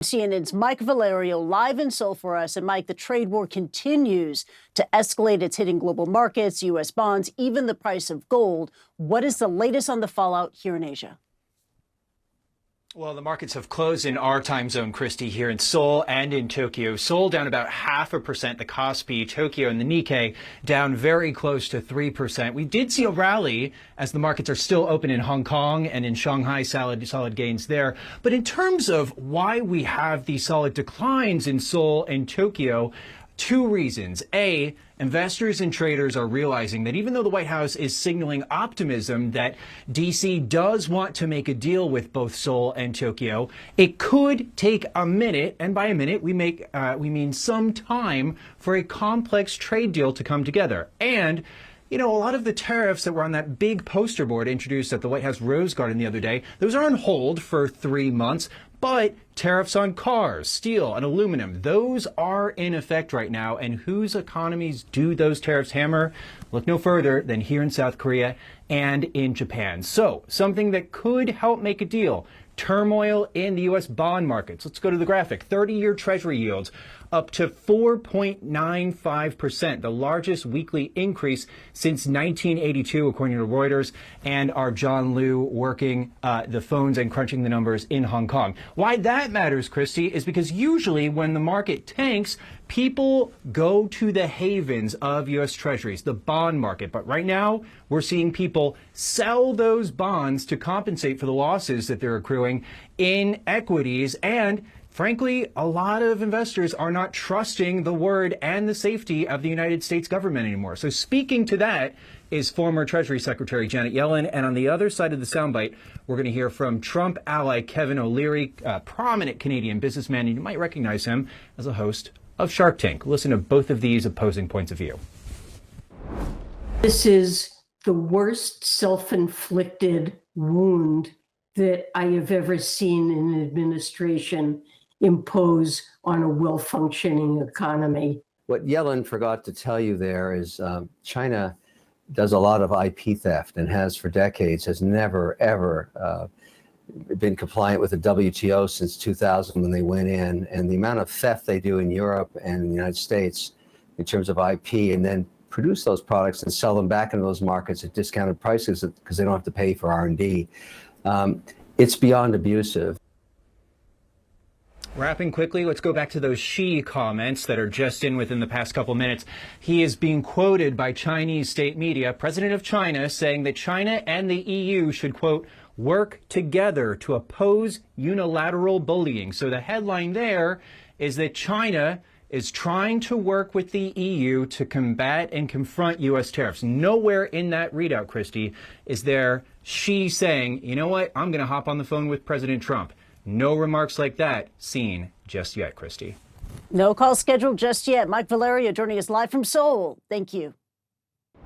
CNN's Mike Valerio live in Seoul for us. And Mike, the trade war continues to escalate. It's hitting global markets, U.S. bonds, even the price of gold. What is the latest on the fallout here in Asia? Well, the markets have closed in our time zone, Kristie, here in Seoul and in Tokyo. Seoul down about 0.5%, the Kospi, Tokyo and the Nikkei down very close to 3%. We did see a rally as the markets are still open in Hong Kong and in Shanghai, solid gains there. But in terms of why we have these solid declines in Seoul and Tokyo, two reasons. A, investors and traders are realizing that even though the White House is signaling optimism that D.C. does want to make a deal with both Seoul and Tokyo, it could take a minute, and by a minute we mean some time, for a complex trade deal to come together. And you know, a lot of the tariffs that were on that big poster board introduced at the White House Rose Garden the other day, those are on hold for 3 months. But tariffs on cars, steel, and aluminum, those are in effect right now. And whose economies do those tariffs hammer? Look no further than here in South Korea and in Japan. So something that could help make a deal. Turmoil in the U.S. bond markets. Let's go to the graphic. 30-year Treasury yields up to 4.95%, the largest weekly increase since 1982, according to Reuters, and our John Liu working the phones and crunching the numbers in Hong Kong. Why that matters, Kristie, is because usually when the market tanks, people go to the havens of U.S. Treasuries, the bond market. But right now, we're seeing people sell those bonds to compensate for the losses that they're accruing in equities. And frankly, a lot of investors are not trusting the word and the safety of the United States government anymore. So speaking to that is former Treasury Secretary Janet Yellen. And on the other side of the soundbite, we're going to hear from Trump ally Kevin O'Leary, a prominent Canadian businessman. And you might recognize him as a host of Shark Tank. Listen to both of these opposing points of view. This is the worst self-inflicted wound that I have ever seen an administration impose on a well-functioning economy. What Yellen forgot to tell you there is China does a lot of IP theft and has for decades, has never, ever been compliant with the WTO since 2000 when they went in. And the amount of theft they do in Europe and in the United States in terms of IP, and then produce those products and sell them back into those markets at discounted prices because they don't have to pay for R&D. It's beyond abusive. Wrapping quickly, let's go back to those Xi comments that are just in within the past couple minutes. He is being quoted by Chinese state media, President of China, saying that China and the EU should, quote, work together to oppose unilateral bullying. So the headline there is that China is trying to work with the EU to combat and confront U.S. tariffs. Nowhere in that readout, Kristie, is there Xi saying, you know what, I'm going to hop on the phone with President Trump. No remarks like that seen just yet, Kristie. No call scheduled just yet. Mike Valerio joining us live from Seoul. Thank you.